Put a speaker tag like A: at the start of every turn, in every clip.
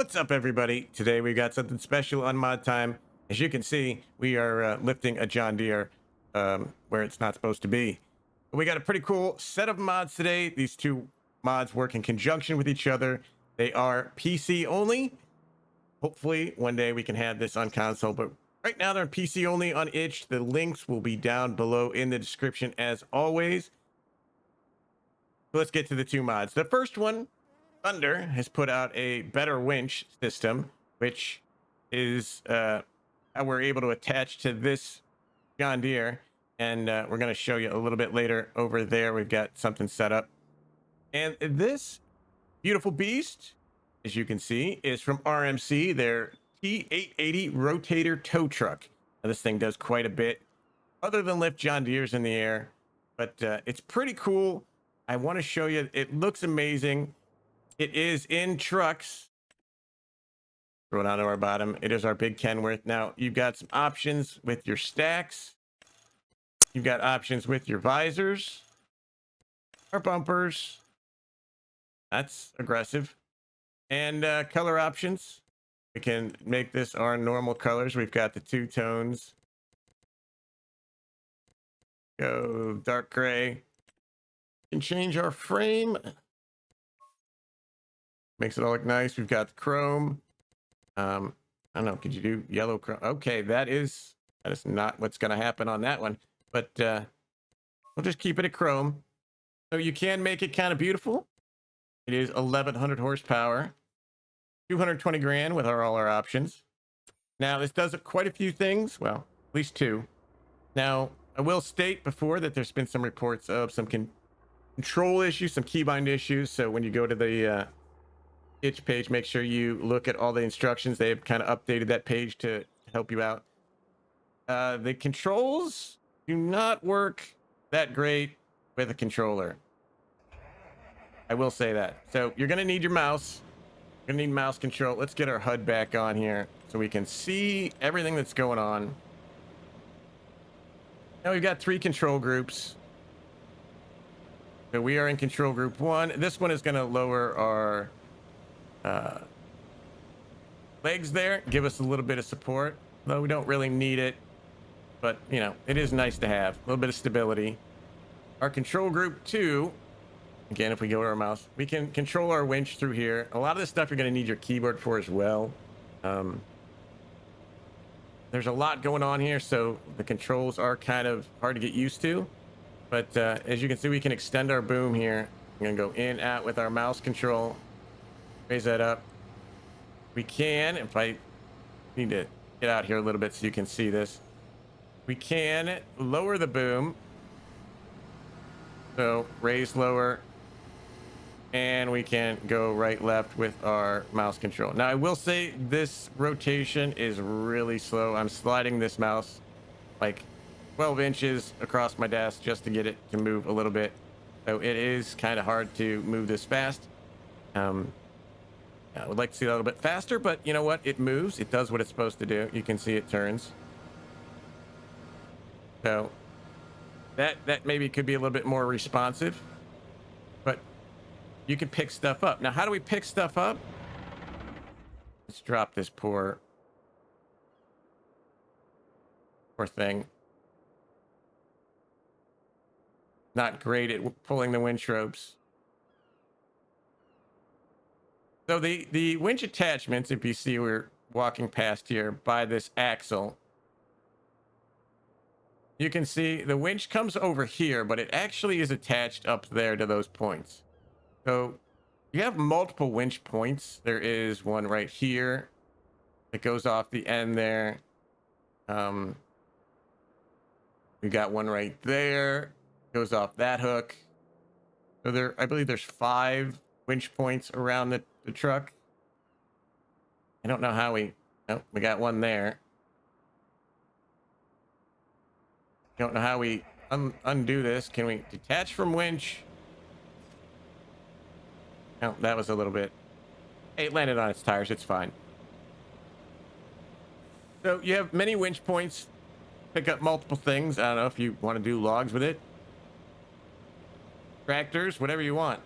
A: What's up, everybody? Today we got something special on Mod Time. As you can see, we are lifting a John Deere where it's not supposed to be. We got a pretty cool set of mods today. These two mods work in conjunction with each other. They are PC only. Hopefully, one day we can have this on console, but right now they're PC only on itch. The links will be down below in the description as always. So let's get to the two mods. The first one, Thunder, has put out a better winch system, which is how we're able to attach to this John Deere. And we're going to show you a little bit later over there. We've got something set up. And this beautiful beast, as you can see, is from RMC, their T880 rotator tow truck. Now, this thing does quite a bit other than lift John Deere's in the air, but it's pretty cool. I want to show you. It looks amazing. It is in trucks. Throw it onto our bottom. It is our big Kenworth. Now, you've got some options with your stacks. You've got options with your visors, our bumpers. That's aggressive. And color options. We can make this our normal colors. We've got the two tones. Go dark gray. Can change our frame. Makes it all look nice. We've got the chrome. I don't know. Could you do yellow chrome? Okay, that is not what's going to happen on that one. But we'll just keep it at chrome. So you can make it kind of beautiful. It is 1100 horsepower, 220 grand with all our options. Now this does quite a few things. Well, at least two. Now I will state before that there's been some reports of some control issues, some keybind issues. So when you go to the itch page, make sure you look at all the instructions. They've kind of updated that page to help you out. The controls do not work that great with a controller. I will say that. So you're going to need your mouse. You're going to need mouse control. Let's get our HUD back on here so we can see everything that's going on. Now we've got 3 control groups. So we are in control group 1. This one is going to lower our legs there, give us a little bit of support, though we don't really need it, but you know, it is nice to have a little bit of stability. Our control group 2, again, if we go to our mouse, we can control our winch through here. A lot of this stuff you're going to need your keyboard for as well. There's a lot going on here, so the controls are kind of hard to get used to, but as you can see, we can extend our boom here. I'm going to go in, out with our mouse control. Raise that up. We can, if I need to get out here a little bit so you can see this, we can lower the boom. So raise, lower, and we can go right, left with our mouse control. Now I will say this rotation is really slow. I'm sliding this mouse like 12 inches across my desk just to get it to move a little bit. So it is kind of hard to move this fast. I would like to see that a little bit faster, but you know what? It moves. It does what it's supposed to do. You can see it turns. So that maybe could be a little bit more responsive, but you can pick stuff up. Now, how do we pick stuff up? Let's drop this poor thing. Not great at pulling the winch ropes. So the winch attachments, if you see, we're walking past here by this axle. You can see the winch comes over here, but it actually is attached up there to those points. So you have multiple winch points. There is one right here that goes off the end there. We got one right there, goes off that hook. So there, I believe there's 5 winch points around the truck. I don't know how we got one there. Don't know how we undo this. Can we detach from winch? No, that was a little bit. Hey, it landed on its tires. It's fine. So you have many winch points. Pick up multiple things. I don't know if you want to do logs with it. Tractors, whatever you want.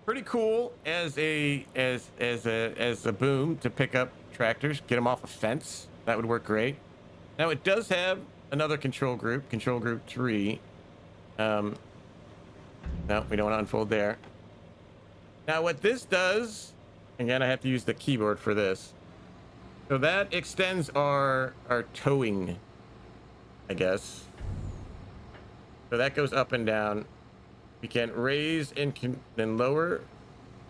A: pretty cool as a boom to pick up tractors, get them off a fence. That would work great. Now it does have another control group 3. No, we don't want to unfold there. Now what this does, again, I have to use the keyboard for this. So that extends our towing, I guess. So that goes up and down. We can raise and then lower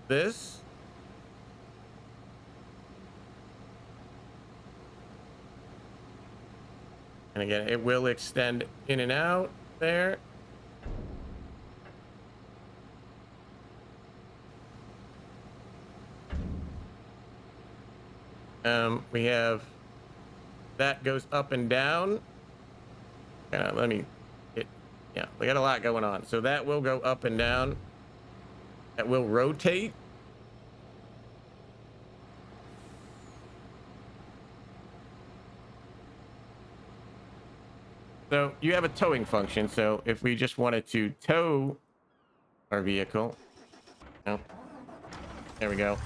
A: this. And again, it will extend in and out there. We have that goes up and down. Let me get, yeah, we got a lot going on. So that will go up and down. That will rotate. So you have a towing function. So if we just wanted to tow our vehicle, oh, there we go.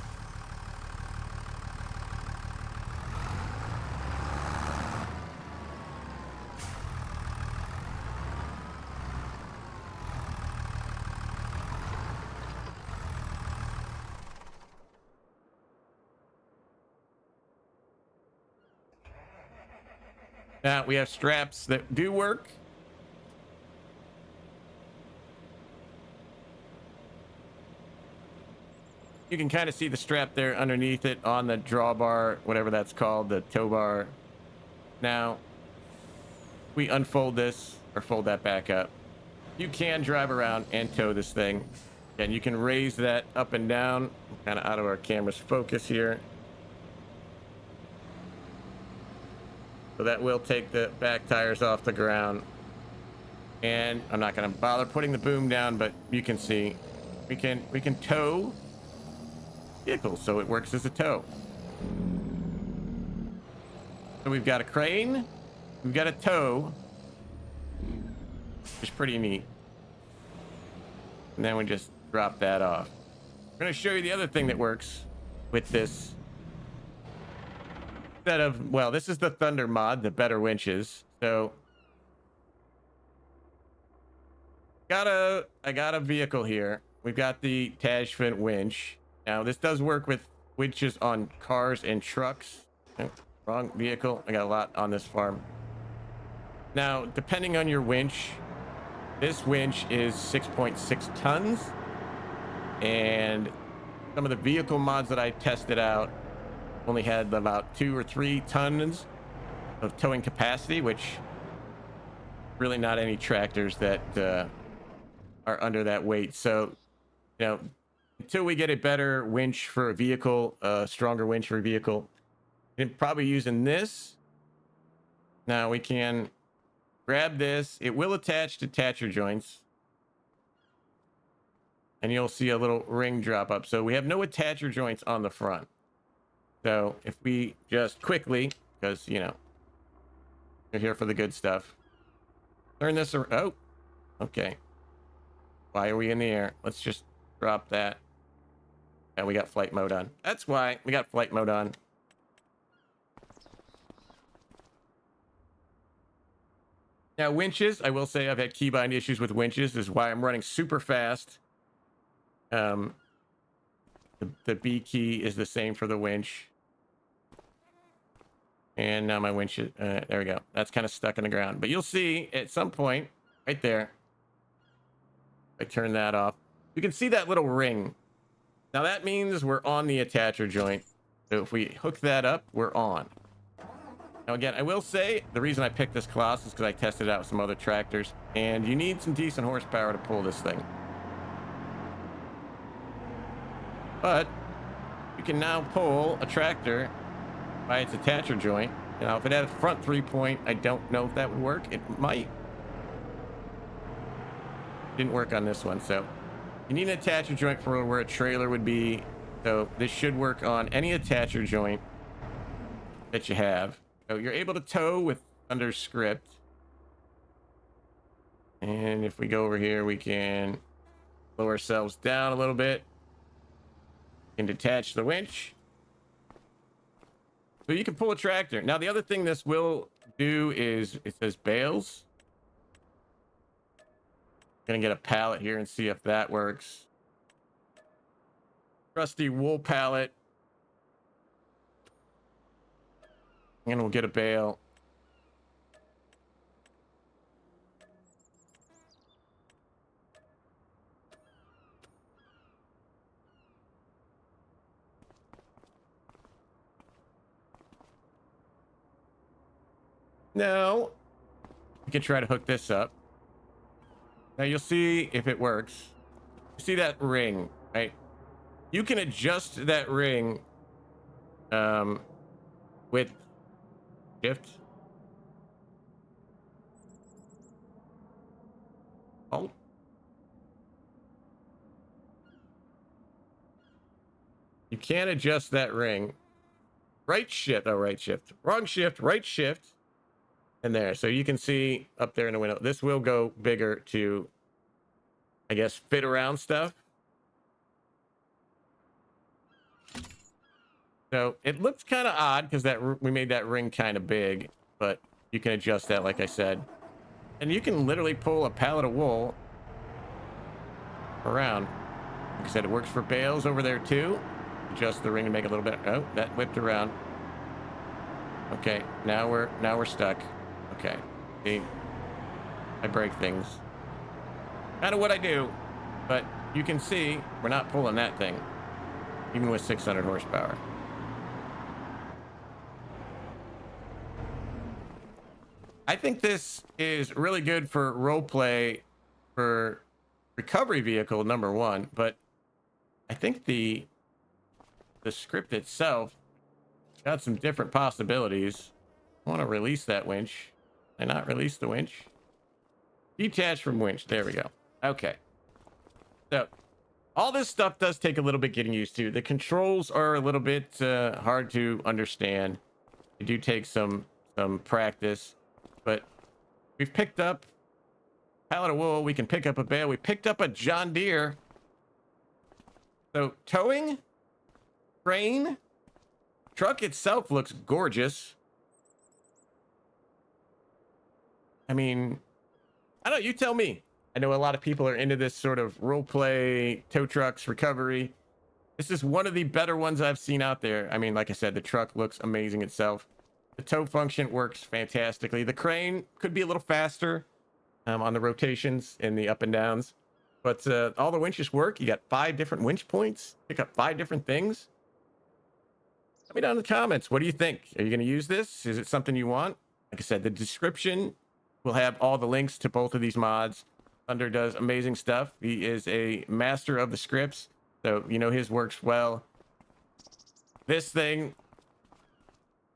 A: Now we have straps that do work. You can kind of see the strap there underneath it on the drawbar, whatever that's called, the tow bar. Now we unfold this or fold that back up. You can drive around and tow this thing, and you can raise that up and down. Kind of out of our camera's focus here. So that will take the back tires off the ground. And I'm not going to bother putting the boom down, but you can see we can tow vehicles, so it works as a tow. So we've got a crane, we've got a tow, which is pretty neat. And then we just drop that off. I'm going to show you the other thing that works with this. Instead of, well, this is the Thunder mod, the better winches. So I got a vehicle here. We've got the attachment winch. Now this does work with winches on cars and trucks. Oh, wrong vehicle. I got a lot on this farm. Now, depending on your winch, this winch is 6.6 tons. And some of the vehicle mods that I tested out only had about 2 or 3 tons of towing capacity, which really not any tractors that are under that weight. So, you know, until we get a better winch for a vehicle, a stronger winch for a vehicle, we're probably using this. Now we can grab this. It will attach to attacher joints. And you'll see a little ring drop up. So we have no attacher joints on the front. So if we just quickly, because, you know, you're here for the good stuff. Turn this around. Oh, okay. Why are we in the air? Let's just drop that. And we got flight mode on. That's why we got flight mode on. Now, winches, I will say I've had keybind issues with winches. This is why I'm running super fast. The B key is the same for the winch. And now my winch is, there we go. That's kind of stuck in the ground. But you'll see at some point, right there, I turn that off. You can see that little ring. Now that means we're on the attacher joint. So if we hook that up, we're on. Now again, I will say the reason I picked this class is because I tested it out with some other tractors. And you need some decent horsepower to pull this thing. But you can now pull a tractor by its attacher joint. Now, if it had a front 3-point, I don't know if that would work. It might. Didn't work on this one. So you need an attacher joint for where a trailer would be. So this should work on any attacher joint that you have. So you're able to tow with under script. And if we go over here, we can lower ourselves down a little bit. can detach the winch. So you can pull a tractor. Now, the other thing this will do is it says bales. Gonna get a pallet here and see if that works. Trusty wool pallet. And we'll get a bale. Now, we can try to hook this up. Now you'll see if it works. See that ring, right? You can adjust that ring with shift. Alt. You can't adjust that ring. Right shift. Oh, right shift. Wrong shift. Right shift. And there. So you can see up there in the window. This will go bigger to, I guess, fit around stuff. So it looks kind of odd because we made that ring kind of big, but you can adjust that, like I said. And you can literally pull a pallet of wool around. Like I said, it works for bales over there too. Adjust the ring to make it a little bit. Oh, that whipped around. Okay, now we're stuck. Okay, see, I break things. Kind of what I do, but you can see we're not pulling that thing, even with 600 horsepower. I think this is really good for roleplay for recovery vehicle number one, but I think the script itself got some different possibilities. I want to release that winch. Can I not release the winch? Detach from winch. There we go. Okay. So all this stuff does take a little bit getting used to. The controls are a little bit hard to understand. They do take some practice, but we've picked up a pallet of wool. We can pick up a bale. We picked up a John Deere. So towing, crane, truck itself looks gorgeous. I mean, I don't know, you tell me. I know a lot of people are into this sort of role play, tow trucks, recovery. This is one of the better ones I've seen out there. I mean, like I said, the truck looks amazing itself. The tow function works fantastically. The crane could be a little faster on the rotations and the up and downs. But all the winches work. You got 5 different winch points. Pick up 5 different things. Let me down in the comments. What do you think? Are you going to use this? Is it something you want? Like I said, the description will have all the links to both of these mods. Thunder does amazing stuff. He is a master of the scripts, so you know his works well. This thing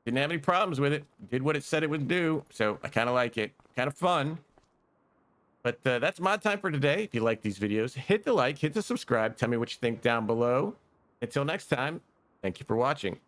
A: didn't have any problems with it. Did what it said it would do, so I kind of like it. Kind of fun. But that's mod time for today. If you like these videos, hit the like, hit the subscribe. Tell me what you think down below. Until next time, thank you for watching.